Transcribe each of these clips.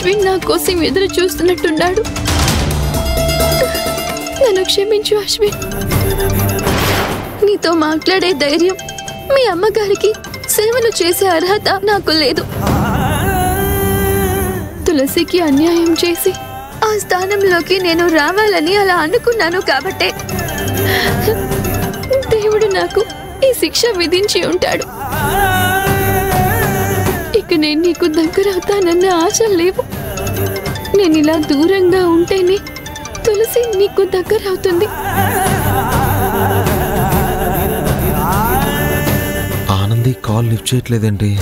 అశ్విన్ నా కోసం ఎదురు చూస్తున్నట్టున్నాడు. నన్ను క్షమించు అశ్విన్. నీతో మాట్లాడే ధైర్యం, మీ అమ్మగారికి సేవలు చేసే అర్హత నాకు లేదు. తులసికి అన్యాయం చేసి ఆ స్థానంలోకి నేను రావాలని అలా అనుకున్నాను కాబట్టే దేవుడు నాకు ఈ శిక్ష విధించి ఉంటాడు. ఇక నేను నీకు దగ్గరవుతానన్న ఆశ లేవు. నేను ఇలా దూరంగా ఉంటేనే తులసి నీకు దగ్గరవుతుంది. ఆనంది కాల్ లిఫ్ట్ చేయట్లేదండి.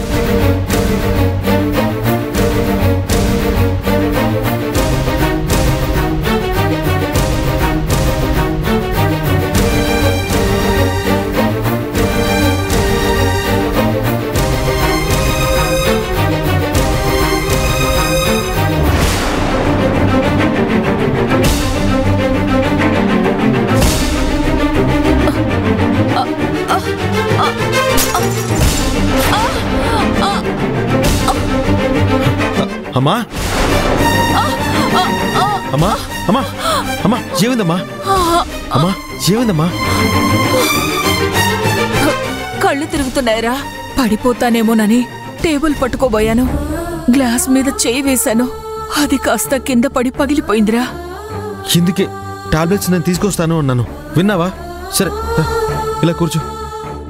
అమ్మా అమ్మా అమ్మా అమ్మా ఏమైందమ్మా? అమ్మా ఏమైందమ్మా? కళ్ళు తిరుగుతున్నాయరా. పడిపోతానేమోనని టేబుల్ పట్టుకోబోయాను. గ్లాస్ మీద చేయి వేశాను. అది కాస్త కింద పడి పగిలిపోయిందిరా. ఇందుకే టాబ్లెట్స్ నేను తీసుకొస్తాను అన్నాను, విన్నావా? సరే ఇలా కూర్చో,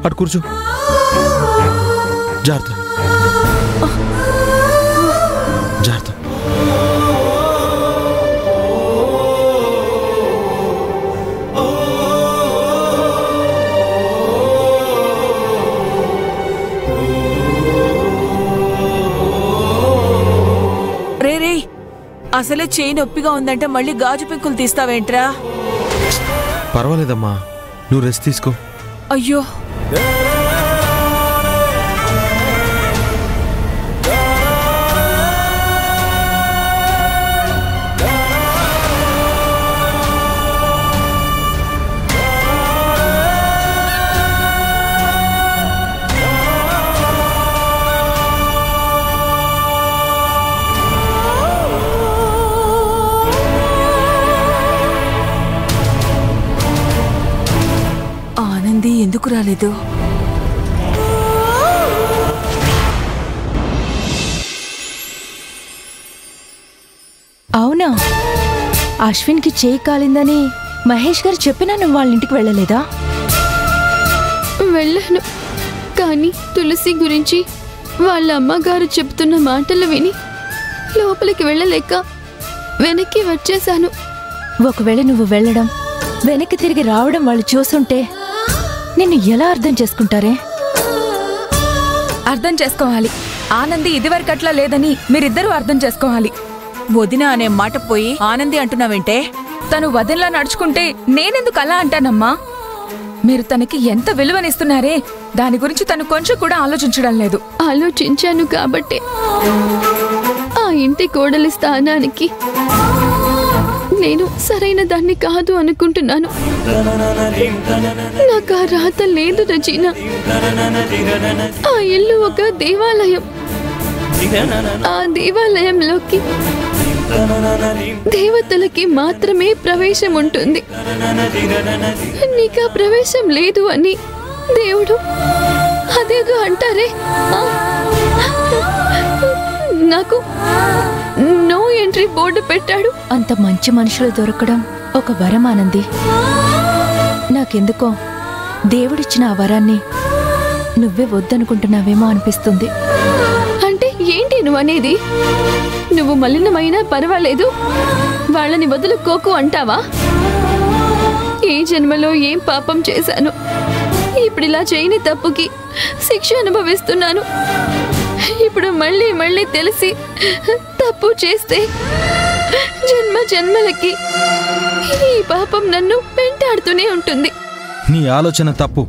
అటు కూర్చో. జాగ్రత్త జాగ్రత్త. రే అసలే చేయి నొప్పిగా ఉందంటే మళ్ళీ గాజు పెంకులు తీస్తావేంట్రా? పర్వాలేదమ్మా, నువ్వు రెస్ట్ తీసుకో. అయ్యో ఎందుకు రాలేదు? అవునా? అశ్విన్కి చేయి కాలిందని మహేష్ గారు చెప్పినా నువ్వు వాళ్ళ ఇంటికి వెళ్ళలేదా? వెళ్ళాను, కానీ తులసి గురించి వాళ్ళ అమ్మగారు చెప్తున్న మాటలు విని లోపలికి వెళ్ళలేక వెనక్కి వచ్చేశాను. ఒకవేళ నువ్వు వెళ్ళడం, వెనక్కి తిరిగి రావడం వాళ్ళు చూస్తుంటే నిన్ను ఎలా అర్థం చేసుకుంటారే? అర్థం చేసుకోవాలి. ఆనంది ఇదివరకట్లా లేదని మీరిద్దరూ అర్థం చేసుకోవాలి. వదిన అనే మాట పోయి ఆనంది అంటున్నావేంటే? తను వదినలా నడుచుకుంటే నేనెందుకు అలా అంటానమ్మా? మీరు తనకి ఎంత విలువనిస్తున్నారే, దాని గురించి తను కొంచెం కూడా ఆలోచించడం లేదు. ఆలోచించాను కాబట్టే ఆ ఇంటి కోడలి స్థానానికి నేను సరైన దాన్ని కాదు అనుకుంటున్నాను. నాకు ఆ రాత లేదు రచీనా. ఆ ఇల్లు ఒక దేవాలయం. ఆ దేవాలయంలోకి దేవతలకి మాత్రమే ప్రవేశం ఉంటుంది. నీకు ఆ ప్రవేశం లేదు అని దేవుడు అదేదో అంటారే, నాకు నో ఎంట్రీ బోర్డు పెట్టాడు. అంత మంచి మనుషులు దొరకడం ఒక వరం ఆనంది. నాకెందుకో దేవుడిచ్చిన ఆ వరాన్ని నువ్వే వద్దనుకుంటున్నావేమో అనిపిస్తుంది. అంటే ఏంటి నువ్వు అనేది? నువ్వు మలినమైనా పర్వాలేదు, వాళ్ళని వదులుకోకు అంటావా? ఏ జన్మలో ఏం పాపం చేశాను, ఇప్పుడిలా చేయని తప్పుకి శిక్ష అనుభవిస్తున్నాను. ఇప్పుడు మళ్ళీ మళ్ళీ తెలిసి తప్పు చేస్తే జన్మ జన్మలకి ఈ పాపం నన్ను వెంటాడుతూనే ఉంటుంది. నీ ఆలోచన తప్పు.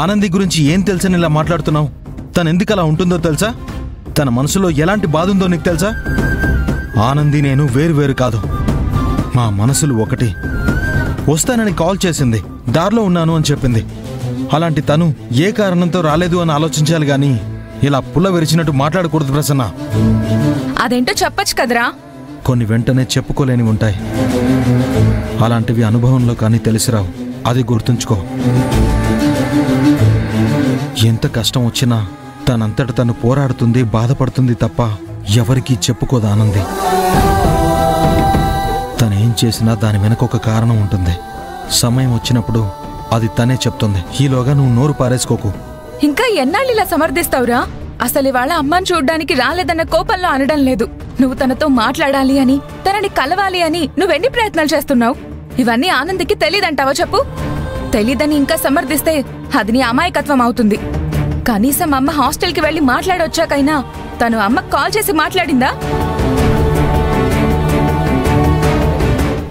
ఆనంది గురించి ఏం తెలుసని ఇలా మాట్లాడుతున్నావు? తనెందుకు అలా ఉంటుందో తెలుసా? తన మనసులో ఎలాంటి బాధ ఉందో నీకు తెలుసా? ఆనంది నేను వేరు కాదు, మా మనసులు ఒకటి. వస్తానని కాల్ చేసింది, దారిలో ఉన్నాను అని చెప్పింది. అలాంటి తను ఏ కారణంతో రాలేదు అని ఆలోచించాలి గాని ఇలా పుల్ల విరిచినట్టు మాట్లాడకూడదు ప్రసన్న. అదేంటో చెప్పొచ్చు కదరా. కొన్ని వెంటనే చెప్పుకోలేని ఉంటాయి. అలాంటివి అనుభవంలో కానీ తెలిసిరావు. అది గుర్తుంచుకో. ఎంత కష్టం వచ్చినా తనంతట తను పోరాడుతుంది, బాధపడుతుంది తప్ప ఎవరికీ చెప్పుకోదు ఆనంది. తనేం చేసినా దాని వెనక ఒక కారణం ఉంటుంది. సమయం వచ్చినప్పుడు అది తనే చెప్తుంది. ఈలోగా నువ్వు నోరు పారేసుకోకు. ఇంకా ఎన్నాళ్ళు ఇలా సమర్థిస్తావురా? అసలు ఇవాళ అమ్మని చూడ్డానికి రాలేదన్న కోపంలో అనడం లేదు. నువ్వు తనతో మాట్లాడాలి అని, తనని కలవాలి అని నువ్వెన్ని ప్రయత్నాలు చేస్తున్నావు? ఇవన్నీ ఆనందికి తెలీదంటావా చెప్పు? తెలీదని ఇంకా సమర్థిస్తే అది నీ అమాయకత్వం అవుతుంది. కనీసం అమ్మ హాస్టల్కి వెళ్లి మాట్లాడొచ్చాకైనా తను అమ్మకు కాల్ చేసి మాట్లాడిందా?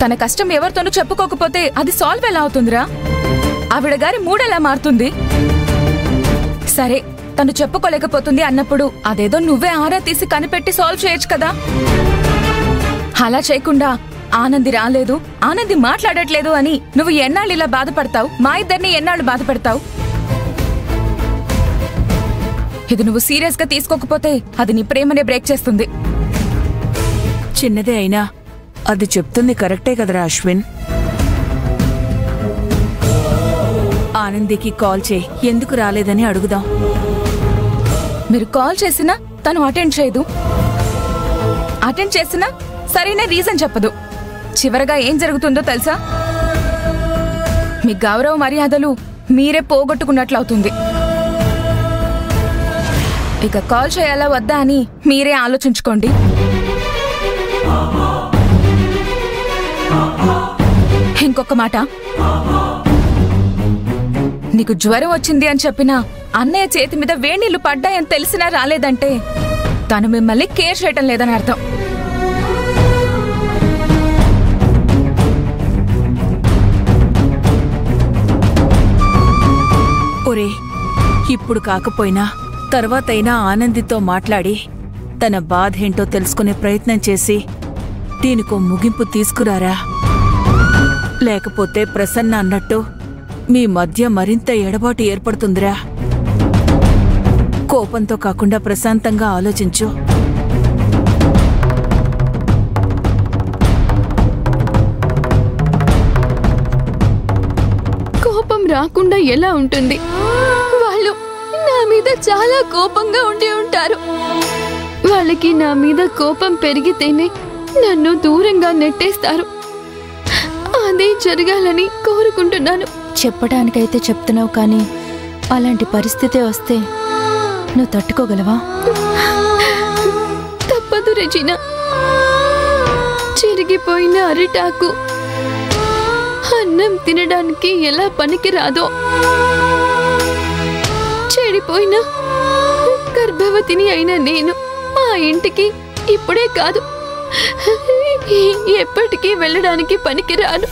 తన కష్టం ఎవరితోనూ చెప్పుకోకపోతే అది సాల్వ్ ఎలా అవుతుందిరా? ఆవిడ గారి మూడెలా మారుతుంది? సరే, తను చెప్పుకోలేకపోతుంది అన్నప్పుడు అదేదో నువ్వే ఆరా తీసి కనిపెట్టి సాల్వ్ చేయొచ్చు కదా. అలా చేయకుండా ఆనంది రాలేదు, ఆనంది మాట్లాడట్లేదు అని నువ్వు ఎన్నాళ్ళు ఇలా బాధపడతావు? మా ఇద్దరిని ఎన్నాళ్ళు బాధపడతావు? ఇది నువ్వు సీరియస్ గా తీసుకోకపోతే అది నీ ప్రేమనే బ్రేక్ చేస్తుంది. చిన్నదే అయినా అది చెప్తుంది కరెక్టే కదరా అశ్విన్. ఆనందికి కాల్ చేయి, ఎందుకు రాలేదని అడుగుదాం. మీరు కాల్ చేసినా తను అటెండ్ చేయదు. అటెండ్ చేసినా సరైన రీజన్ చెప్పదు. చివరగా ఏం జరుగుతుందో తెలుసా? మీ గౌరవ మర్యాదలు మీరే పోగొట్టుకున్నట్లవుతుంది. ఇక కాల్ చేయాలా వద్దా అని మీరే ఆలోచించుకోండి. ఇంకొక మాట, నీకు జ్వరం వచ్చింది అని చెప్పినా అన్నయ్య చేతి మీద వేణీళ్లు పడ్డాయని తెలిసినా రాలేదంటే తను మిమ్మల్ని కేర్ చేయటం లేదని అర్థం. ఒరే, ఇప్పుడు కాకపోయినా తర్వాతైనా ఆనందితో మాట్లాడి తన బాధేంటో తెలుసుకునే ప్రయత్నం చేసి దీనికో ముగింపు తీసుకురారా. లేకపోతే ప్రసన్న అన్నట్టు మీ మధ్య మరింత ఎడబాటు ఏర్పడుతుందిరా. కోపంతో కాకుండా ప్రశాంతంగా ఆలోచించు. కోపం రాకుండా ఎలా ఉంటుంది? వాళ్ళు నా మీద చాలా కోపంగా ఉండి ఉంటారు. వాళ్ళకి నా మీద కోపం పెరిగితేనే నన్ను దూరంగా నెట్టేస్తారు. అదే జరగాలని కోరుకుంటున్నాను. చెప్పడానికైతే చెప్తున్నావు, కానీ అలాంటి పరిస్థితి వస్తే నువ్వు తట్టుకోగలవా? తప్పదు రెజీనా. చిరిగిపోయిన అరిటాకు అన్నం తినడానికి ఎలా పనికిరాదో, చెడిపోయిన గర్భవతిని అయిన నేను ఆ ఇంటికి ఇప్పుడే కాదు ఎప్పటికీ వెళ్ళడానికి పనికిరాను.